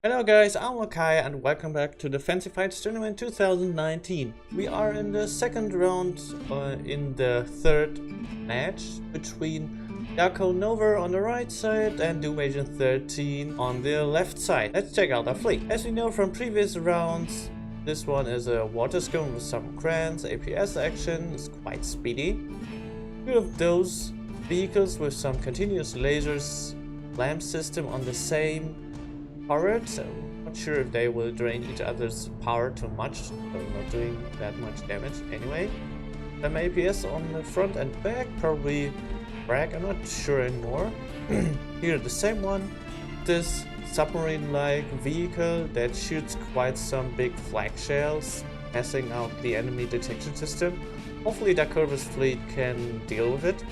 Hello guys, I'm Lakai and welcome back to the FancyFights-Tournament 2019. We are in the second round in the third match between Darcownova on the right side and FFT2019 on the left side. Let's check out our fleet. As we know from previous rounds, this one is a water scone with some crans, APS action, is quite speedy. Two of those vehicles with some continuous lasers, lamp system on the same turret, so I'm not sure if they will drain each other's power too much, so not doing that much damage anyway. Some APS on the front and back, probably frag, I'm not sure anymore. Here the same one, this submarine-like vehicle that shoots quite some big flag shells, passing out the enemy detection system. Hopefully Darcownova fleet can deal with it.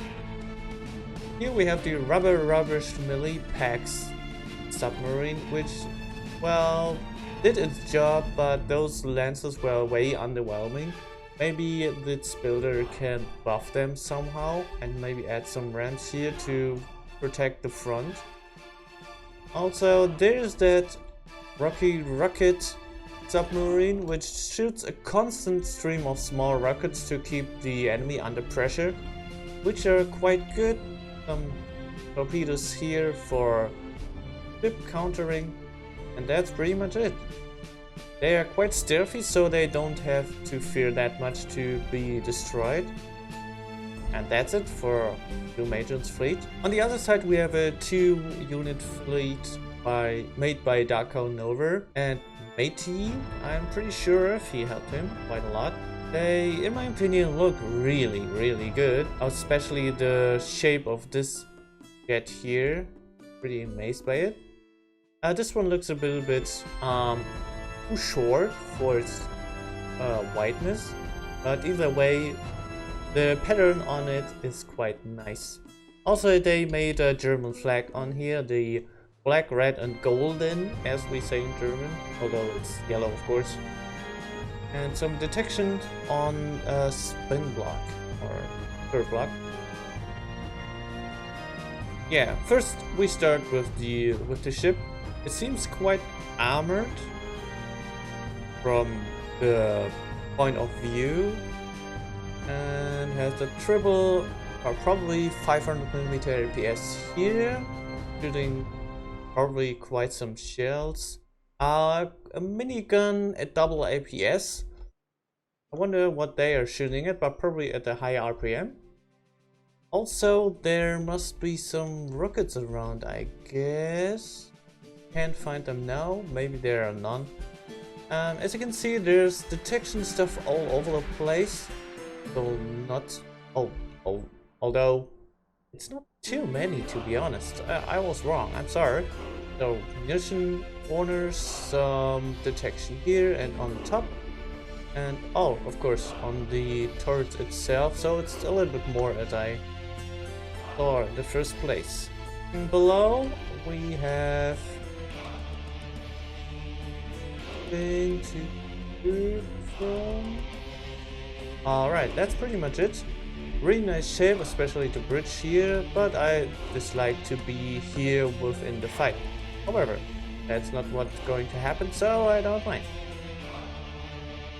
Here we have the rubbish melee packs submarine, which, well, did its job, but those lances were way underwhelming. Maybe its builder can buff them somehow and maybe add some ramps here to protect the front. Also, there's that rocket submarine which shoots a constant stream of small rockets to keep the enemy under pressure, which are quite good. Some torpedoes here for ship countering, and that's pretty much it. They are quite stealthy, so they don't have to fear that much to be destroyed. And that's it for Blue Magent's fleet. On the other side we have a 2-unit fleet made by Darcownova and Matey. I'm pretty sure he helped him quite a lot. They, in my opinion, look really good, especially the shape of this jet here. Pretty amazed by it. This one looks a little bit too short for its whiteness, but either way, the pattern on it is quite nice. Also, they made a German flag on here, the black, red and golden, as we say in German, although it's yellow of course. And some detection on a spin block or curve block. Yeah, first we start with the ship. It seems quite armored from the point of view and has a triple or probably 500mm APS here, shooting probably quite some shells. A minigun at double APS. I wonder what they are shooting at, but probably at a high RPM. Also, there must be some rockets around, I guess. Can't find them now, maybe there are none. As you can see, there's detection stuff all over the place. So not... although it's not too many, to be honest. I was wrong, I'm sorry. So, munition corners, some detection here and on the top. And, oh, of course, on the turret itself. So it's a little bit more as I saw in the first place. And below, we have... thing to do from... Alright, that's pretty much it. Really nice shape, especially the bridge here, but I dislike to be here within the fight. However, that's not what's going to happen, so I don't mind.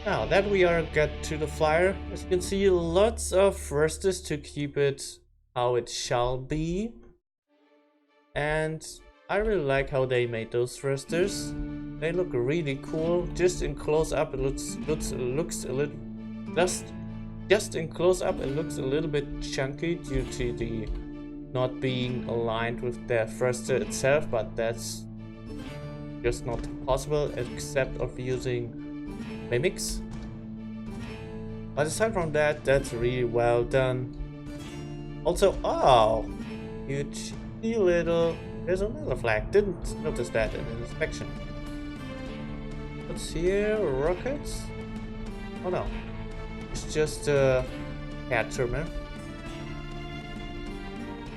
Now that we are get to the flyer, as you can see, lots of thrusters to keep it how it shall be. And I really like how they made those thrusters. They look really cool. Just in close up, it looks a little just in close up, it looks a little bit chunky due to the not being aligned with the thruster itself. But that's just not possible except of using mimics. But aside from that, that's really well done. Also, oh, huge little. There's another flag. Didn't notice that in the inspection. What's here? Rockets? Oh no. It's just a cat trimmer.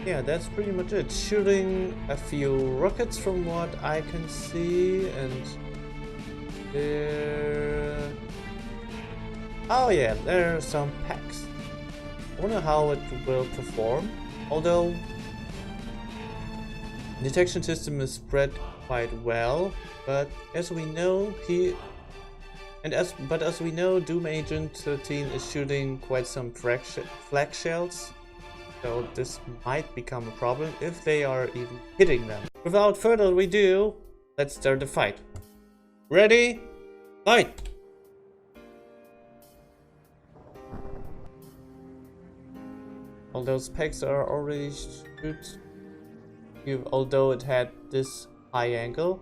Yeah, that's pretty much it. Shooting a few rockets from what I can see, and there... oh yeah, there are some packs. I wonder how it will perform. Although detection system is spread quite well, but as we know, as we know, Doom Agent 13 is shooting quite some flag shells, so this might become a problem if they are even hitting them. Without further ado, let's start the fight. Ready? Fight! All those pegs are already shoot, although it had this high angle.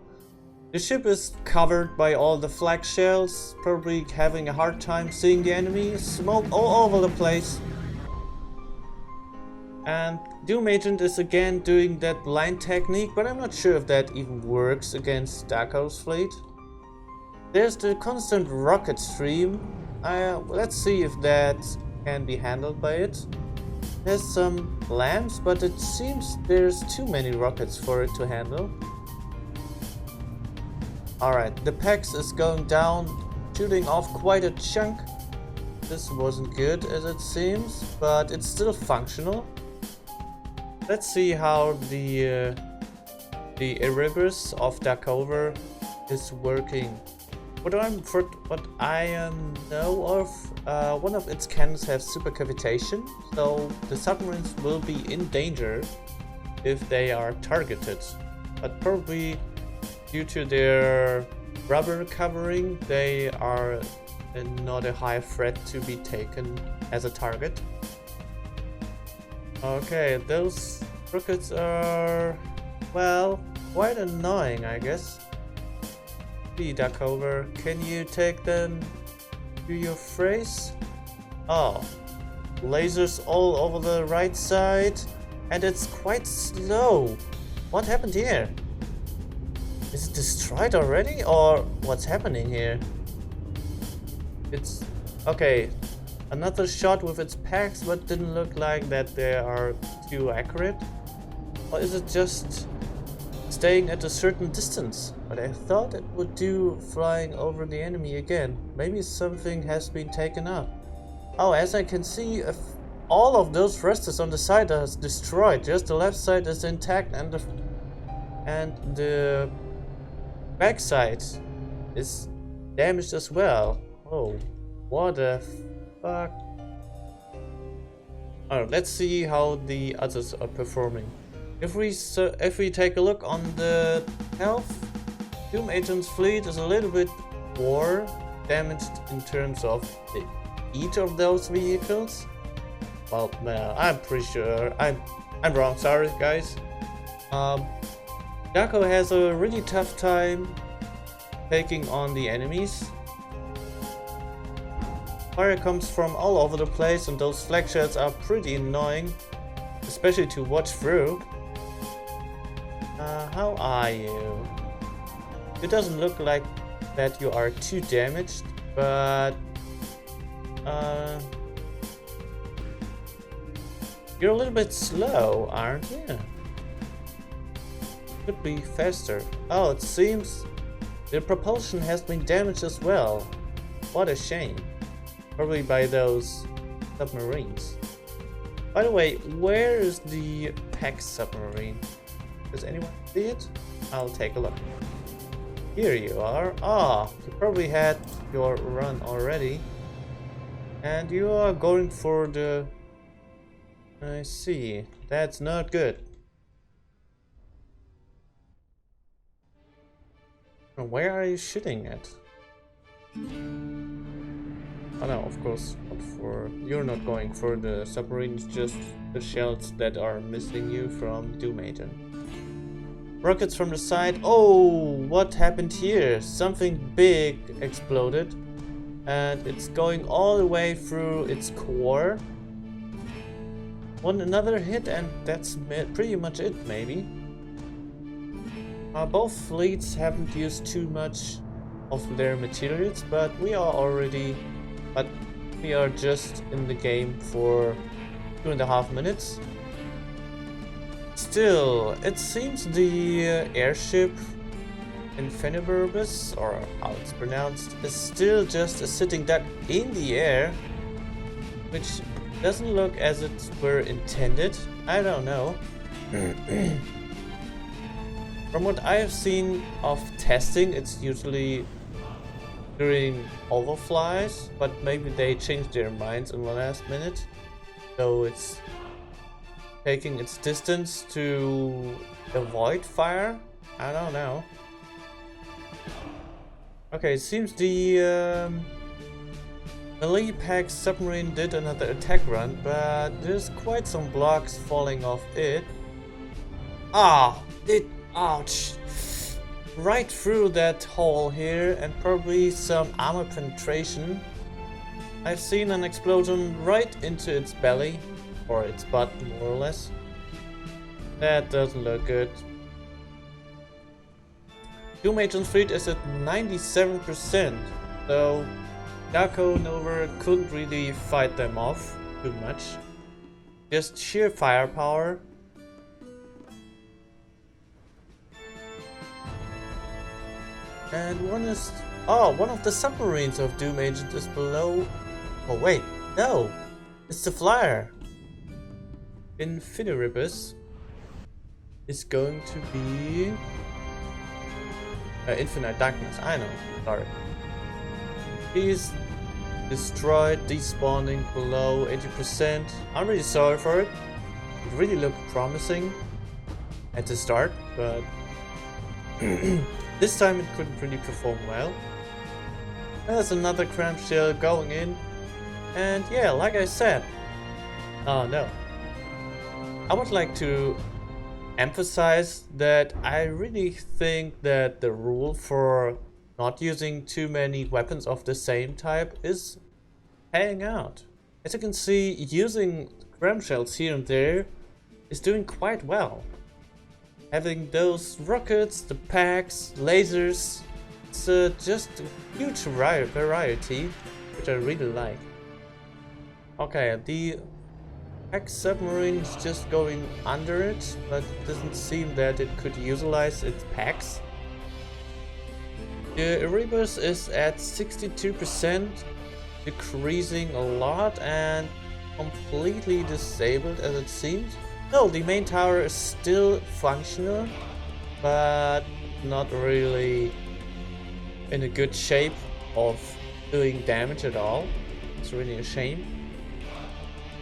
The ship is covered by all the flag shells, probably having a hard time seeing the enemy. Smoke all over the place. And Doom Agent is again doing that blind technique, but I'm not sure if that even works against Darcow's fleet. There's the constant rocket stream. Let's see if that can be handled by it. There's some lamps, but it seems there's too many rockets for it to handle. Alright, the PEX is going down, shooting off quite a chunk. This wasn't good as it seems, but it's still functional. Let's see how the Erebus of Darcover is working. What I know of, one of its cannons has super cavitation, so the submarines will be in danger if they are targeted. But probably due to their rubber covering, they are not a high threat to be taken as a target. Okay, those rockets are, well, quite annoying, I guess. Darcover, can you take them to your face? Oh, lasers all over the right side, and it's quite slow. What happened here? Is it destroyed already, or what's happening here? It's okay. Another shot with its packs, but didn't look like that they are too accurate. Or is it just staying at a certain distance? But I thought it would do flying over the enemy again. Maybe something has been taken up. Oh, as I can see, all of those thrusters on the side are destroyed. Just the left side is intact, and the back side is damaged as well. Oh, what the fuck? Alright, let's see how the others are performing. If we take a look on the health, Doom Agent's fleet is a little bit more damaged in terms of each of those vehicles. Well, I'm pretty sure I'm wrong. Sorry, guys. Darcow has a really tough time taking on the enemies. Fire comes from all over the place, and those flag shells are pretty annoying, especially to watch through. How are you? It doesn't look like that you are too damaged, but you're a little bit slow, aren't you? Could be faster. Oh, it seems the propulsion has been damaged as well. What a shame. Probably by those submarines. By the way, where is the PEX submarine? Does anyone see it? I'll take a look. Here you are. Ah, you probably had your run already. And you are going for the... I see. That's not good. Where are you shooting at? Oh no, of course not for... You're not going for the submarines, just the shells that are missing you from Doom Agent. Rockets from the side. Oh, what happened here? Something big exploded. And it's going all the way through its core. Another hit, and that's pretty much it, maybe. Both fleets haven't used too much of their materials, but we are just in the game for 2.5 minutes. Still, it seems the airship Infinibus, or how it's pronounced, is still just a sitting duck in the air, which doesn't look as it were intended. I don't know. From what I have seen of testing, it's usually during overflies, but maybe they changed their minds in the last minute. So it's taking its distance to avoid fire? I don't know. Okay, it seems the melee pack submarine did another attack run, but there's quite some blocks falling off it. Ouch! Right through that hole here, and probably some armor penetration. I've seen an explosion right into its belly, or its butt more or less. That doesn't look good. Doom Agent's fleet is at 97%, so Darcownova couldn't really fight them off too much. Just sheer firepower. And one of the submarines of Doom Agent is below. Oh wait, no, it's the flyer. Infiniribus is going to be Infinite Darkness. I know, sorry. He's destroyed, despawning below 80%. I'm really sorry for it. It really looked promising at the start, but this time it couldn't really perform well. There's another cramp shell going in. And yeah, like I said, oh no. I would like to emphasize that I really think that the rule for not using too many weapons of the same type is paying out. As you can see, using cram shells here and there is doing quite well. Having those rockets, the packs, lasers, it's just a huge variety, which I really like. Okay, the pack submarine is just going under it, but it doesn't seem that it could utilize its packs. The Erebus is at 62%, decreasing a lot and completely disabled as it seems. No, the main tower is still functional, but not really in a good shape of doing damage at all. It's really a shame.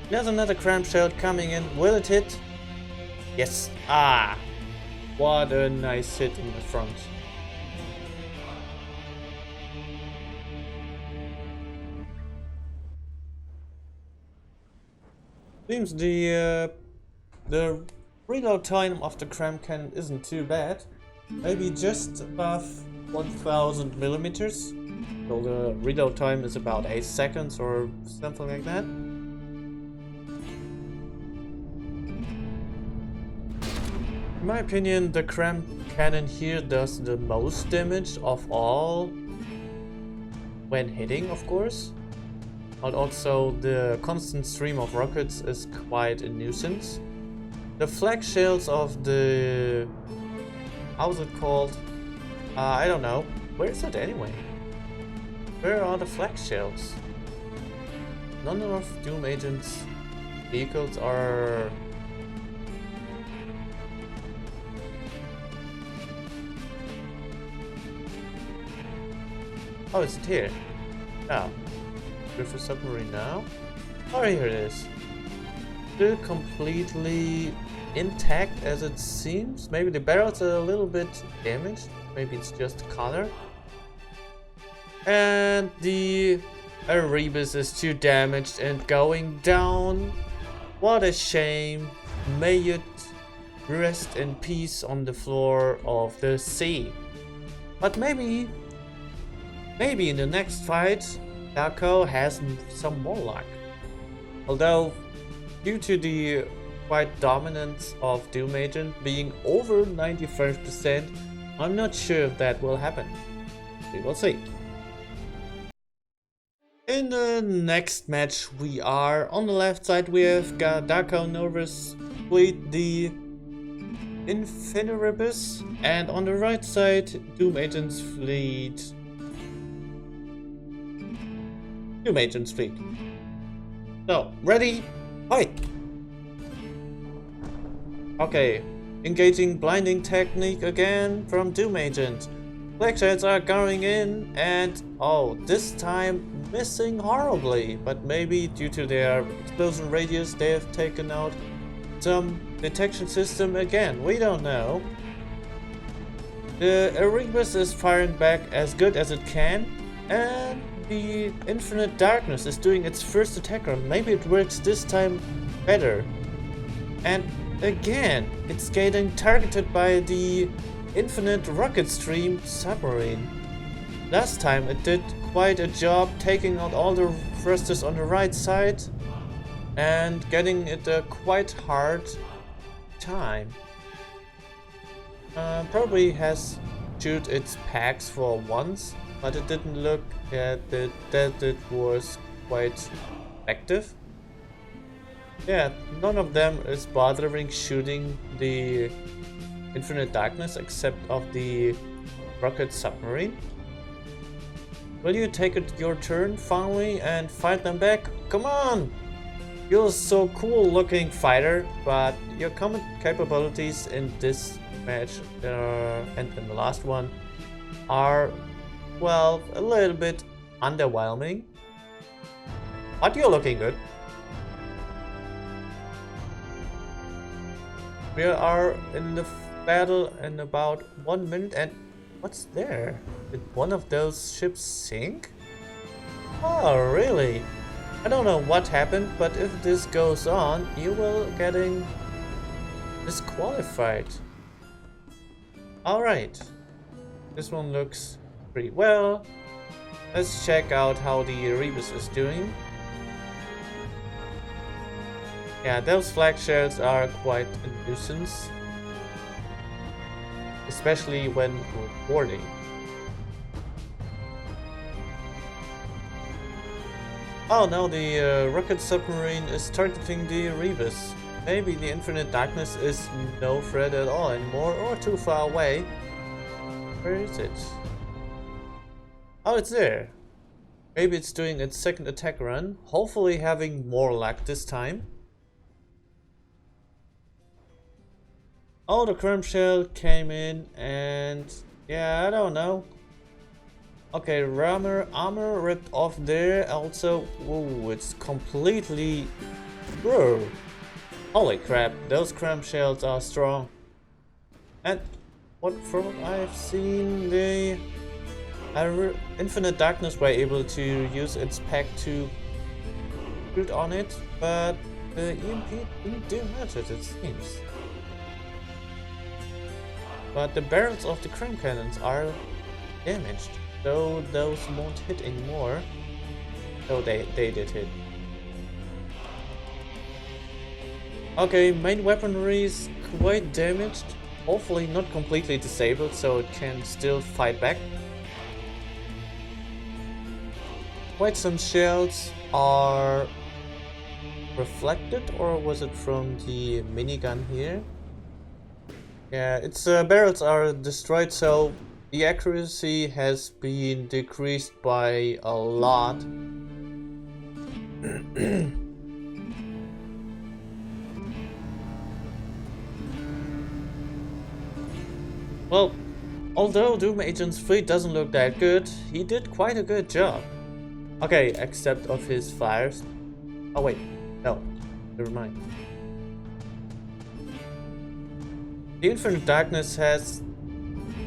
There's another cramp shell coming in. Will it hit? Yes. Ah! What a nice hit in the front. Seems the reload time of the cram cannon isn't too bad. Maybe just above 1000 millimeters. So the reload time is about 8 seconds or something like that. In my opinion, the cram cannon here does the most damage of all when hitting, of course. But also the constant stream of rockets is quite a nuisance. The flag shells of the... how's it called? I don't know. Where is it anyway? Where are the flag shells? None of Doom Agent's vehicles are... oh, is it here? Oh. With a submarine now? Oh, here it is. Still completely intact as it seems. Maybe the barrels are a little bit damaged. Maybe it's just color. And the Erebus is too damaged and going down. What a shame. May it rest in peace on the floor of the sea. But maybe in the next fight Darcow has some more luck. Although, due to the quite dominance of Doom Agent being over 95%, I'm not sure if that will happen. We will see. In the next match we are on the left side, we have got Darcownova's fleet, the Infiniribus, and on the right side Doom Agent's fleet. Doom Agent's fleet. So, ready? Fight! Okay, Engaging blinding technique again from Doom Agent. Black Shades are going in and, oh, this time missing horribly, but maybe due to their explosion radius they have taken out some detection system again, we don't know. The Erebus is firing back as good as it can, and the Infinite Darkness is doing its first attack run. Maybe it works this time better. And again, it's getting targeted by the Infinite Rocket Stream submarine. Last time it did quite a job taking out all the thrusters on the right side and getting it a quite hard time. Probably has shoot its packs for once, but it didn't look that it was quite effective. Yeah, none of them is bothering shooting the Infinite Darkness except of the rocket submarine. Will you take it your turn finally and fight them back? Come on! You're so cool looking fighter, but your combat capabilities in this match and in the last one are, well, a little bit underwhelming. But you're looking good. We are in the battle in about 1 minute, and what's there? Did one of those ships sink? Oh, really? I don't know what happened, but if this goes on, you will getting disqualified. Alright. This one looks pretty well. Let's check out how the Erebus is doing. Yeah, those flag shells are quite a nuisance, especially when recording. Oh, now the rocket submarine is targeting the Erebus. Maybe the Infinite Darkness is no threat at all anymore, or too far away. Where is it? Oh, it's there. Maybe it's doing its second attack run, hopefully having more luck this time. Oh, the chrome shell came in, and yeah, I don't know. Okay, armor ripped off there. Also, ooh, it's completely. Whoa. Holy crap! Those chrome shells are strong. And from what I've seen, the Infinite Darkness were able to use its pack to shoot on it, but the EMP didn't do much, as it seems. But the barrels of the chrome cannons are damaged, so those won't hit anymore. So they did hit. Okay, main weaponry is quite damaged. Hopefully not completely disabled, so it can still fight back. Quite some shells are reflected, or was it from the minigun here? Yeah, its barrels are destroyed, so the accuracy has been decreased by a lot. Well, although Doom Agent 3 doesn't look that good, he did quite a good job. Okay, except of his fires. Oh wait, no, never mind. The Infinite Darkness has,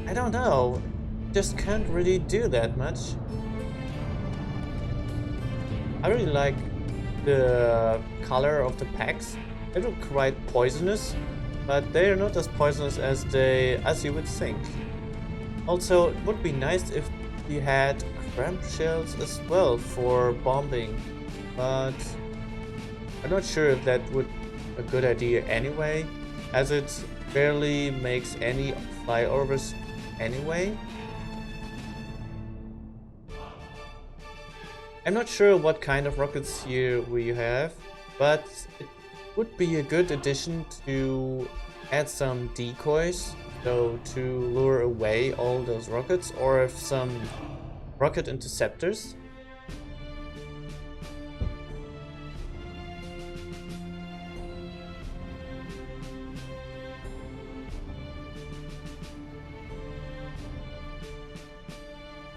I don't know, just can't really do that much. I really like the color of the packs. They look quite poisonous, but they are not as poisonous as you would think. Also, it would be nice if you had cramp shells as well for bombing, but I'm not sure if that would be a good idea anyway, as it barely makes any flyovers anyway. I'm not sure what kind of rockets here we have, but it would be a good addition to add some decoys, so to lure away all those rockets, or if some rocket interceptors.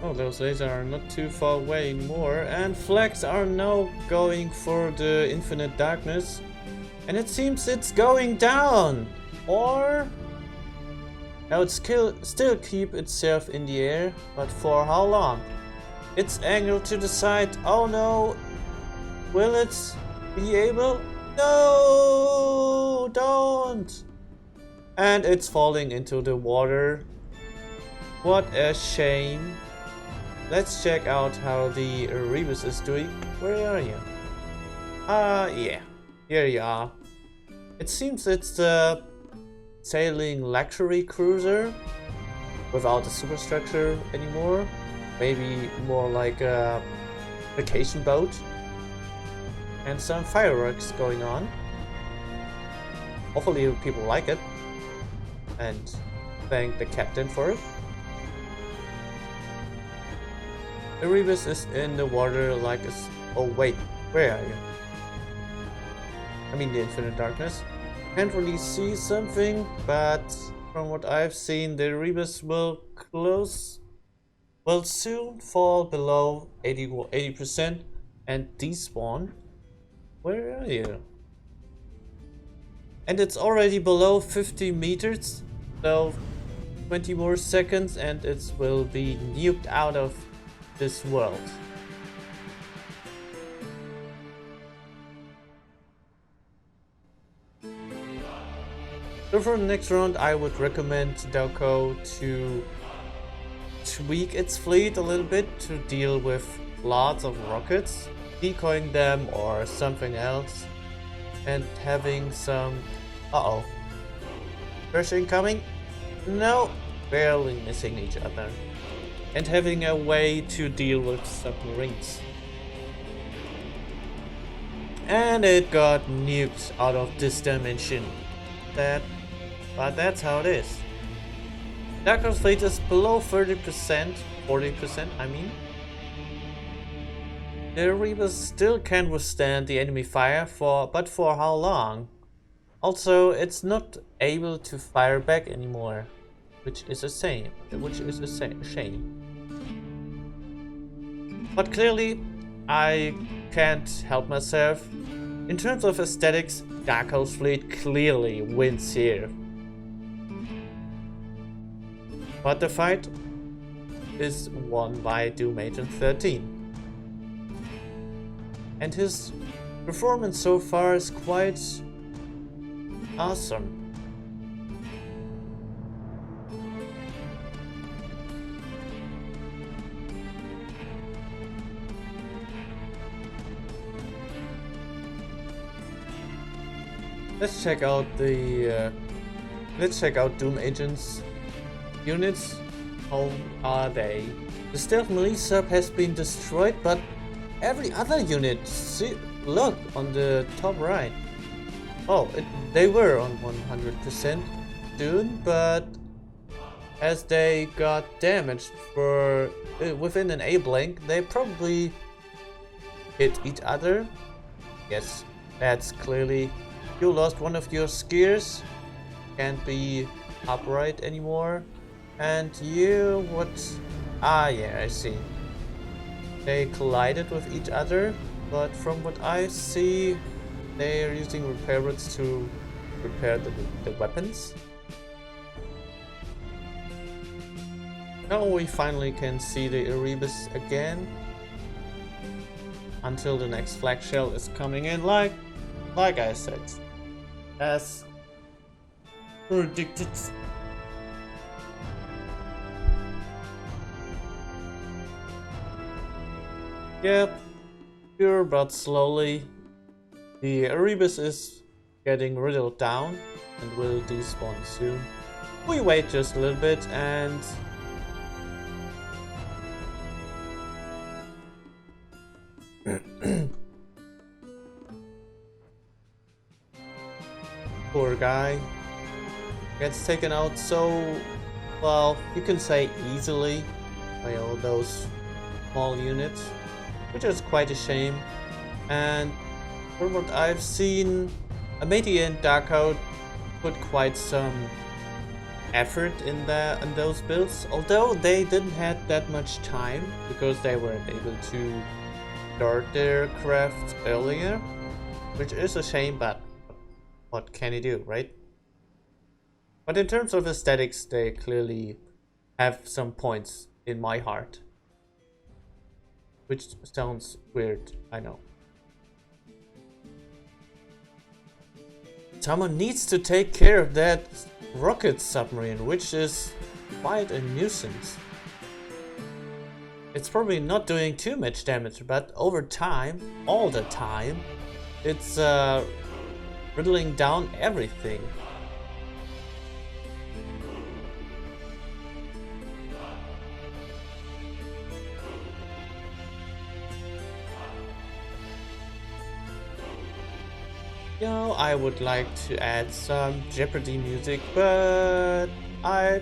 Oh, those lasers are not too far away anymore, and flags are now going for the infinite darkness. And it seems it's going down! Or... now it still keep itself in the air, but for how long? It's angled to the side. Oh no! Will it be able? No! Don't! And it's falling into the water. What a shame. Let's check out how the Erebus is doing. Where are you? Yeah. Here you are. It seems it's the sailing luxury cruiser without a superstructure anymore. Maybe more like a vacation boat. And some fireworks going on. Hopefully people like it. And thank the captain for it. Erebus is in the water like a... oh wait, where are you? I mean the infinite darkness. Can't really see something, but from what I've seen, the Erebus will soon fall below 80% and despawn. Where are you? And it's already below 50 meters, so 20 more seconds and it will be nuked out of this world. So for the next round, I would recommend Darcow to tweak its fleet a little bit to deal with lots of rockets, decoying them or something else, and having some... uh-oh. Pressure incoming? No, barely missing each other. And having a way to deal with submarines. And it got nuked out of this dimension. But that's how it is. Darcow's fleet is below 30%, 40% I mean. The Erebus still can withstand the enemy fire, but for how long? Also, it's not able to fire back anymore, which is a shame. But clearly, I can't help myself. In terms of aesthetics, Darcow's fleet clearly wins here. But the fight is won by Doom Agent 13. And his performance so far is quite awesome. Let's check out Doom Agent's units. How are they? The stealth melee sub has been destroyed, but every other unit, see, look on the top right. Oh, they were on 100% soon, but as they got damaged for within an A blink, they probably hit each other. Yes, that's clearly. You lost one of your skiers, can't be upright anymore, and you what? Ah, yeah, I see. They collided with each other, but from what I see, they are using repair rods to repair the weapons. Now we finally can see the Erebus again, until the next flag shell is coming in, like I said. As predicted. Yep, sure, but slowly. The Erebus is getting riddled down and will despawn soon. We wait just a little bit and... poor guy gets taken out so, well, you can say easily by all those small units, which is quite a shame. And from what I've seen, Amity and Darcow put quite some effort in those builds, although they didn't have that much time because they weren't able to start their crafts earlier, which is a shame, but what can you do, right? But in terms of aesthetics, they clearly have some points in my heart. Which sounds weird, I know. Someone needs to take care of that rocket submarine, which is quite a nuisance. It's probably not doing too much damage, but over time, all the time, it's riddling down everything. You know, I would like to add some Jeopardy music, but I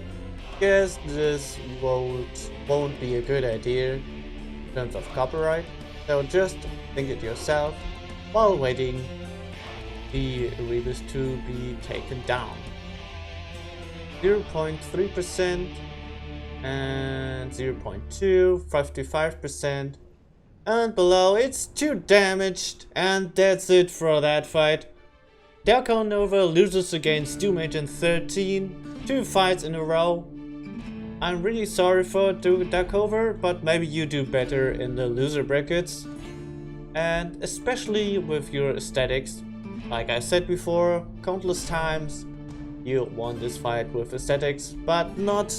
guess this won't be a good idea in terms of copyright. So just think it yourself while waiting the rebus to be taken down. 0.3% and 0.2, 55%. And below it's 2 damaged, and that's it for that fight. Darcownova loses against FFT2019 2 fights in a row. I'm really sorry for Darcownova, but maybe you do better in the loser brackets. And especially with your aesthetics. Like I said before, countless times, you won this fight with aesthetics, but not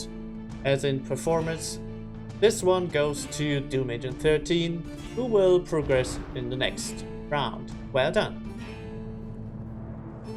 as in performance. This one goes to FFT2019, who will progress in the next round. Well done.